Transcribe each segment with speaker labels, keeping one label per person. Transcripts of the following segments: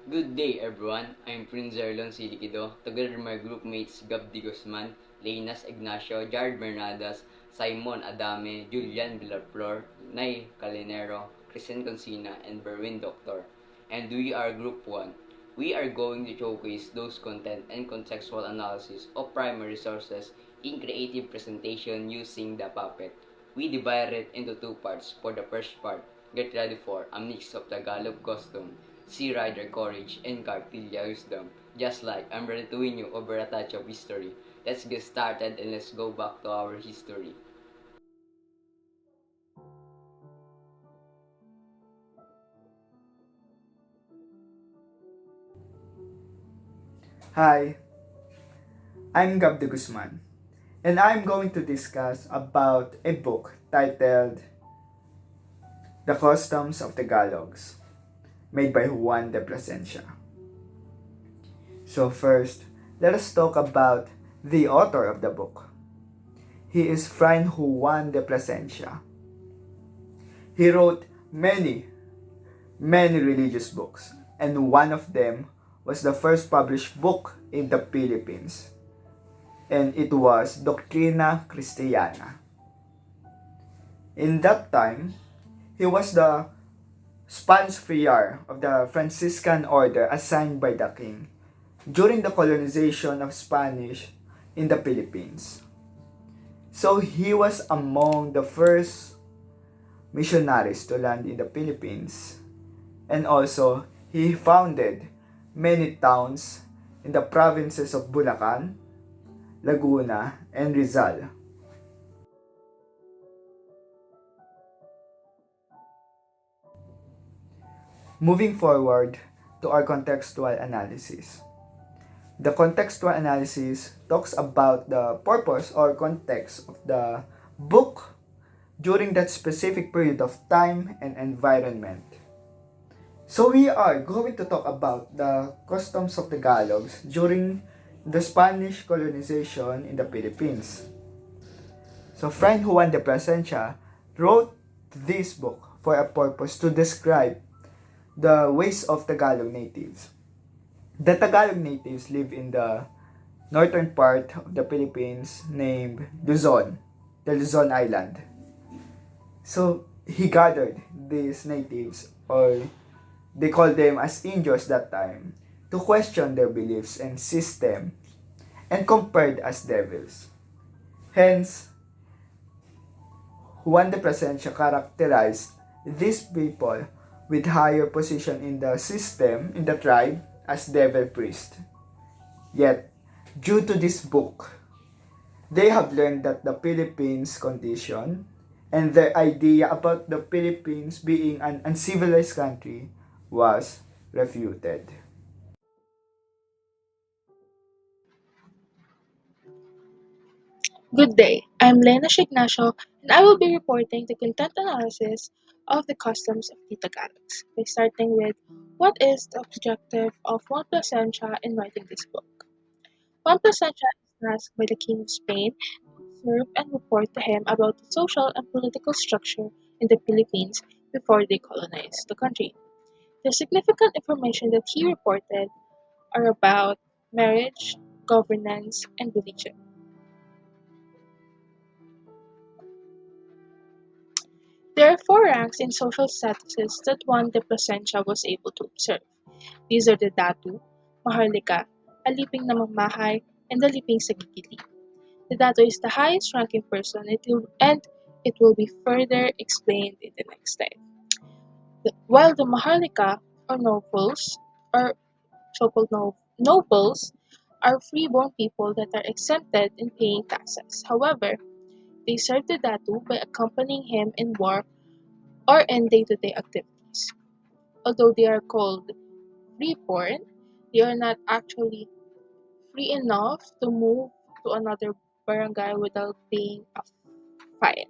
Speaker 1: Good day, everyone. I'm Prince Zerlon Siliquido, together with my group mates Gabdi Guzman, Leinas Ignacio, Jared Bernadas, Simon Adame, Julian Villarflor, Nay Calinero, Christian Consina, and Berwin Doctor. And we are Group 1. We are going to showcase those content and contextual analysis of primary sources in creative presentation using the puppet. We divided it into two parts. For the first part, get ready for a mix of Tagalog costume, Sea Rider courage, and Cartilla wisdom. Just like I'm ready to win you over a touch of history. Let's get started and let's go back to our history.
Speaker 2: Hi, I'm Gab de Guzman, and I'm going to discuss about a book titled The Customs of the Galogs, made by Juan de Plasencia. So first, let us talk about the author of the book. He is Fray Juan de Plasencia. He wrote many religious books, and one of them was the first published book in the Philippines, and it was Doctrina Christiana. In that time, he was the Spanish friar of the Franciscan order assigned by the king during the colonization of Spanish in the Philippines. So he was among the first missionaries to land in the Philippines, and also he founded many towns in the provinces of Bulacan, Laguna, and Rizal. Moving forward to our contextual analysis. The contextual analysis talks about the purpose or context of the book during that specific period of time and environment. So we are going to talk about the customs of the Galogs during the Spanish colonization in the Philippines. So Fray Juan de Plasencia wrote this book for a purpose to describe the ways of Tagalog natives. The Tagalog natives live in the northern part of the Philippines named Luzon, the Luzon Island. So he gathered these natives, or they called them as Indios that time, to question their beliefs and system and compared as devils. Hence, Juan de Plasencia characterized these people with higher position in the system, in the tribe, as devil priest. Yet, due to this book, they have learned that the Philippines condition and their idea about the Philippines being an uncivilized country was refuted.
Speaker 3: Good day, I'm Lena Ignacio, and I will be reporting the content analysis of the customs of the Tagalogs by starting with what is the objective of Juan Plasencia in writing this book. Juan Plasencia is asked by the King of Spain to observe and report to him about the social and political structure in the Philippines before they colonized the country. The significant information that he reported are about marriage, governance, and religion. There are four ranks in social statuses that Juan de Plasencia was able to observe. These are the datu, maharlika, aliping na mamahay, and the liping sa gigili. The datu is the highest ranking person and it will be further explained in the next slide. While the maharlika or nobles or so-called nobles are freeborn people that are exempted in paying taxes. However, they serve the datu by accompanying him in war or in day-to-day activities. Although they are called freeborn, they are not actually free enough to move to another barangay without paying a fine.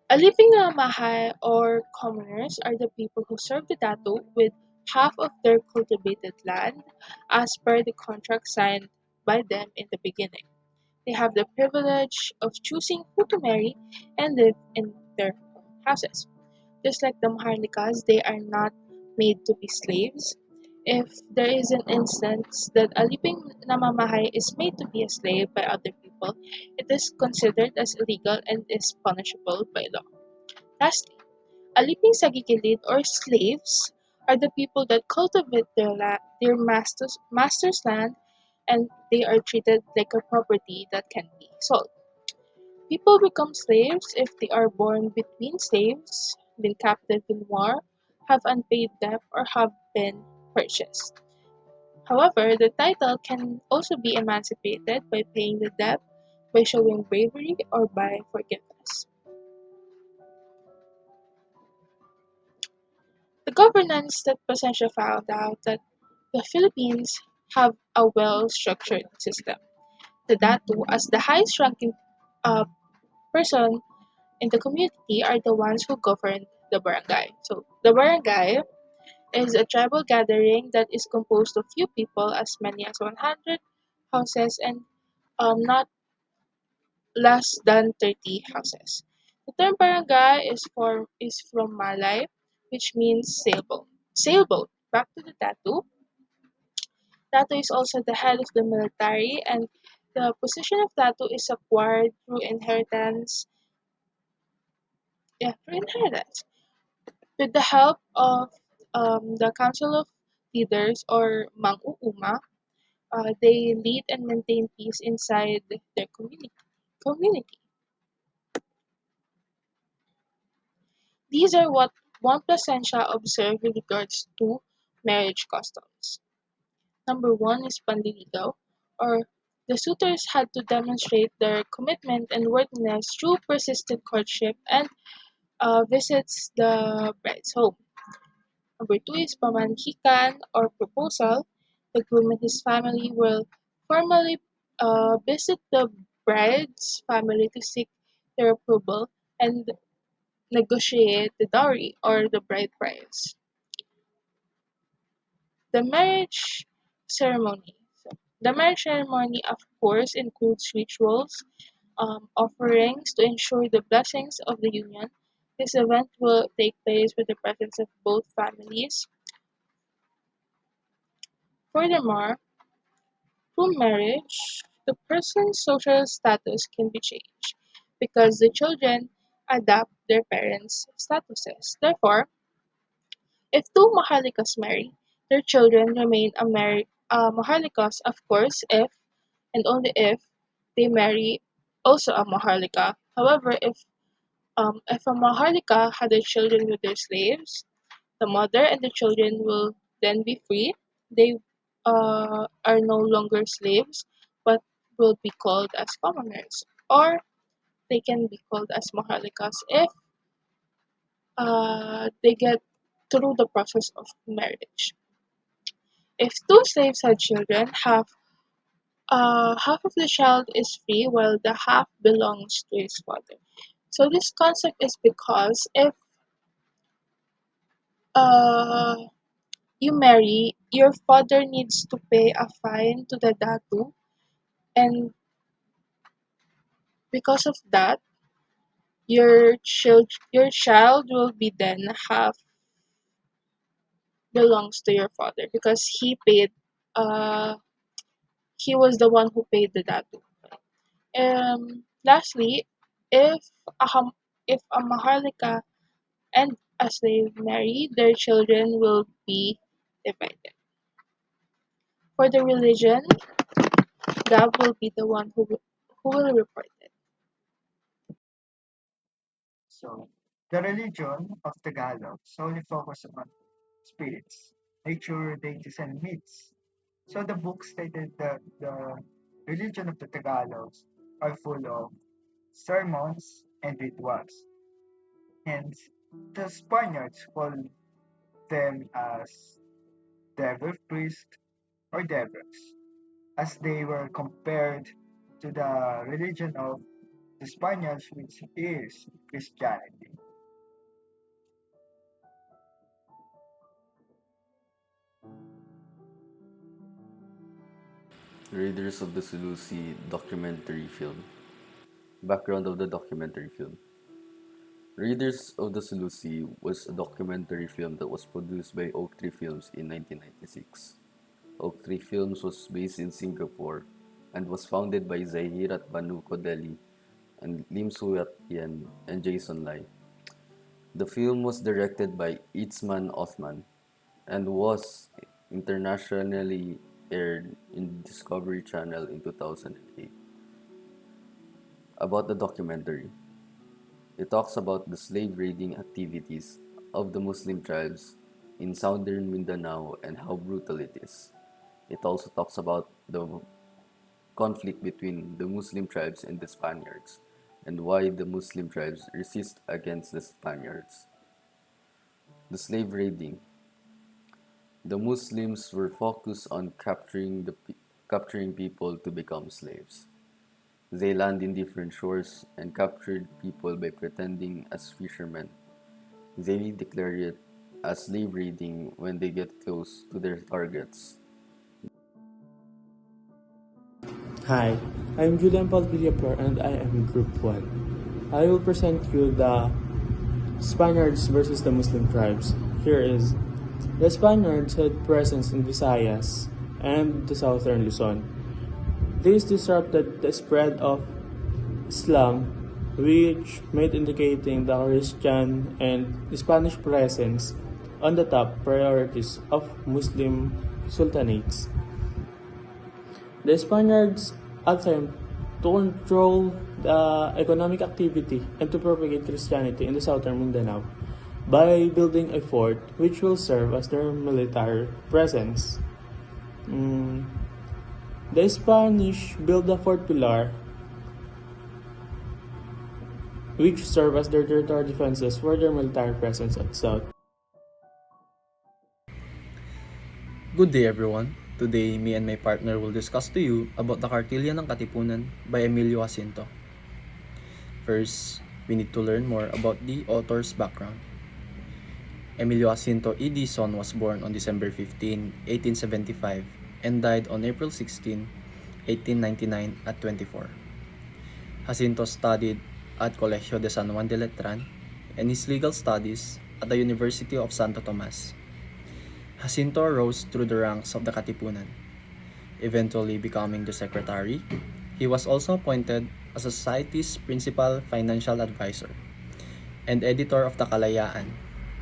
Speaker 3: Aliping na mahay or commoners are the people who serve the datu with half of their cultivated land as per the contract signed by them in the beginning. They have the privilege of choosing who to marry and live in their own houses. Just like the Maharlikas, they are not made to be slaves. If there is an instance that a living namamahay is made to be a slave by other people, it is considered as illegal and is punishable by law. Lastly, aliping sagigilid or slaves are the people that cultivate their master's land, and they are treated like a property that can be sold. People become slaves if they are born between slaves, been captive in war, have unpaid debt, or have been purchased. However, the title can also be emancipated by paying the debt, by showing bravery, or by forgiveness. The governance that Plasencia found out that the Philippines have a well-structured system. The Datu, as the highest-ranking uh, person in the community, are the ones who govern the barangay. So the barangay is a tribal gathering that is composed of few people, as many as 100 houses, and not less than 30 houses. The term barangay is from Malay, which means sailboat. Sailboat. Back to the tattoo. Tattoo is also the head of the military, and the position of tattoo is acquired through inheritance. Yeah, through inheritance. With the help of the Council of Leaders or Mang-uuma, they lead and maintain peace inside their community. These are what one Plasencia observed with regards to marriage customs. Number one is panliligaw, or the suitors had to demonstrate their commitment and worthiness through persistent courtship and visits the bride's home. Number two is pamanhikan, or proposal. The groom and his family will formally visit the bride's family to seek their approval and negotiate the dowry or the bride price. The marriage ceremony. So, the marriage ceremony, of course, includes rituals, offerings to ensure the blessings of the union. This event will take place with the presence of both families. Furthermore, through marriage, the person's social status can be changed because the children adapt their parents' statuses. Therefore, if two Maharlikas marry, their children remain Maharlikas, of course, if and only if they marry also a Maharlika. However, if a Maharlika had their children with their slaves, the mother and the children will then be free. They are no longer slaves, but will be called as commoners, or they can be called as Maharlikas if they get through the process of marriage. If two slaves had children, half of the child is free while the half belongs to his father. So this concept is because if uh, you marry, your father needs to pay a fine to the datu, and because of that, your child will be then half belongs to your father because he was the one who paid the datu. Lastly, if if a maharlika and as they marry, their children will be divided. For the religion, God will be the one who will report it.
Speaker 2: So, the religion of Tagalog solely focuses on spirits, nature, deities, and myths. So the book stated that the religion of the Tagalogs are full of sermons and rituals. Hence, the Spaniards call them as devil priest or devils, as they were compared to the religion of the Spaniards, which is Christianity.
Speaker 4: Raiders of the Sulu Sea documentary film. Background of the documentary film. Raiders of the Seleuci was a documentary film that was produced by Oak Tree Films in 1996. Oak Tree Films was based in Singapore and was founded by Zahirat Banu Kodeli and Lim Suyat Yen and Jason Lai. The film was directed by Itzman Othman and was internationally aired in Discovery Channel in 2008. About the documentary, it talks about the slave raiding activities of the Muslim tribes in southern Mindanao and how brutal it is. It also talks about the conflict between the Muslim tribes and the Spaniards and why the Muslim tribes resist against the Spaniards. The slave raiding. The Muslims were focused on capturing people to become slaves. They land in different shores and captured people by pretending as fishermen. They declare it as slave raiding when they get close to their targets.
Speaker 5: Hi, I'm Julian Paul Villapor and I am Group 1. I will present you the Spaniards versus the Muslim tribes. Here is the Spaniards had presence in Visayas and the southern Luzon. This disrupted the spread of Islam, which made indicating the Christian and Spanish presence on the top priorities of Muslim sultanates. The Spaniards attempt to control the economic activity and to propagate Christianity in the southern Mindanao by building a fort which will serve as their military presence. The Spanish built the Fort Pilar, which serve as their territorial defenses for their military presence at south.
Speaker 6: Good day everyone. Today, me and my partner will discuss to you about the Kartilya ng Katipunan by Emilio Jacinto. First, we need to learn more about the author's background. Emilio Jacinto E. Dizon was born on December 15, 1875 and died on April 16, 1899 at 24. Jacinto studied at Colegio de San Juan de Letran and his legal studies at the University of Santo Tomas. Jacinto rose through the ranks of the Katipunan, eventually becoming the secretary. He was also appointed as the society's principal financial advisor and editor of the Kalayaan,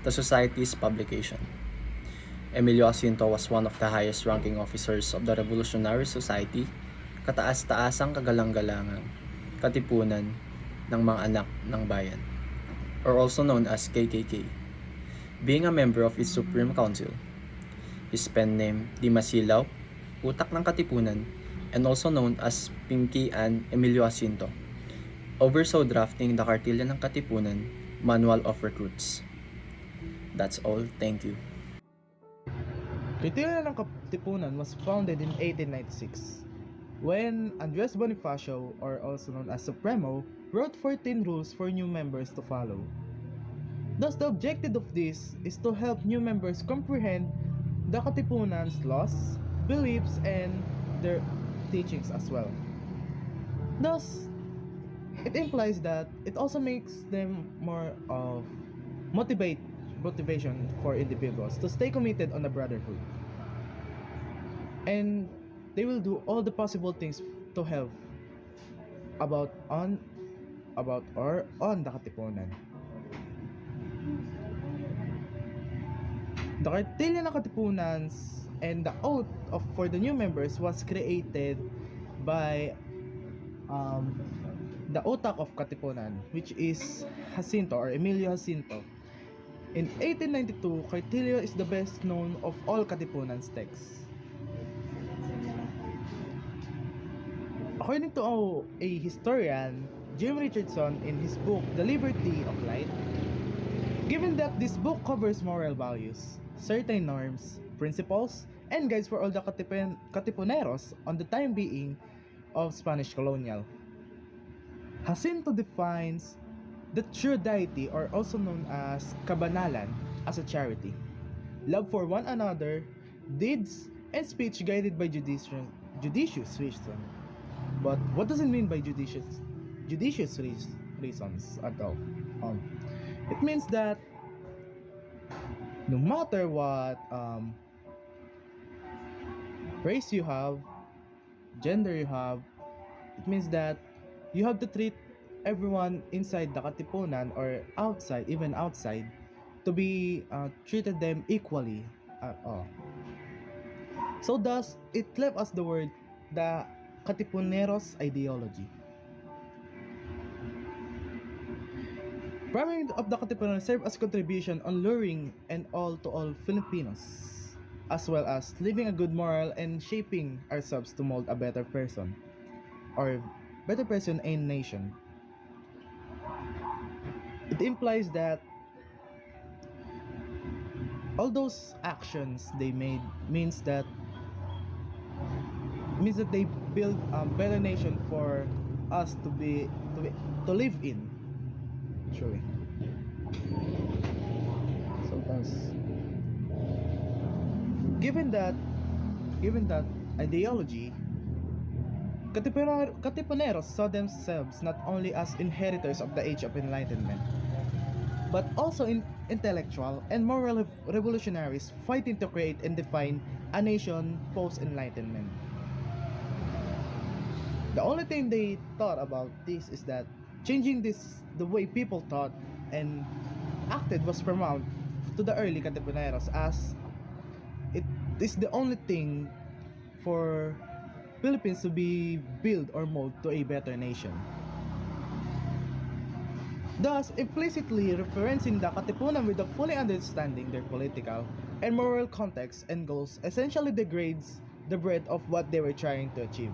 Speaker 6: the society's publication. Emilio Jacinto was one of the highest-ranking officers of the Revolutionary Society, kataas-taasang kagalang-galangang Katipunan ng mga anak ng bayan, or also known as KKK. Being a member of its Supreme Council, his pen name Di Masilaw, Utak ng Katipunan, and also known as Pinky and Emilio Jacinto, oversaw drafting the Kartilya ng Katipunan Manual of Recruits. That's all. Thank you.
Speaker 7: Kartilya ng Katipunan was founded in 1896 when Andres Bonifacio, or also known as Supremo, wrote 14 rules for new members to follow. Thus, the objective of this is to help new members comprehend the Katipunan's laws, beliefs, and their teachings as well. Thus, it implies that it also makes them more of motivation for individuals to stay committed on the brotherhood. And they will do all the possible things to help on the Katipunan. The Kartilya ng Katipunan and the oath for the new members was created by the Utak of Katipunan, which is Jacinto or Emilio Jacinto. In 1892, Kartilya is the best known of all Katipunan's texts. According to a historian, Jim Richardson, in his book The Liberty of Light, given that this book covers moral values, certain norms, principles, and guides for all the Katipuneros on the time being of Spanish colonial. Jacinto defines the true deity, or also known as kabanalan, as a charity, love for one another, deeds, and speech guided by judicious wisdom. But what does it mean by judicious reasons at all? It means that no matter what race you have, gender you have, it means that you have to treat everyone inside the Katipunan or outside, even outside, to be treated them equally at all. So thus, it left us the word the Katipuneros ideology. Primary of the Katipunan served as contribution on luring and all Filipinos, as well as living a good moral and shaping ourselves to mold a better person, or better person and nation. It implies that all those actions they made means that they build a better nation for us to live in. Actually, so thus, given that ideology, Katipuneros saw themselves not only as inheritors of the Age of Enlightenment, but also in intellectual and moral revolutionaries fighting to create and define a nation post-Enlightenment. The only thing they thought about this is that changing the way people thought and acted was paramount to the early Katipuneros, as it is the only thing for Philippines to be built or mold to a better nation. Thus, implicitly referencing the Katipunan with a fully understanding their political and moral context and goals essentially degrades the breadth of what they were trying to achieve.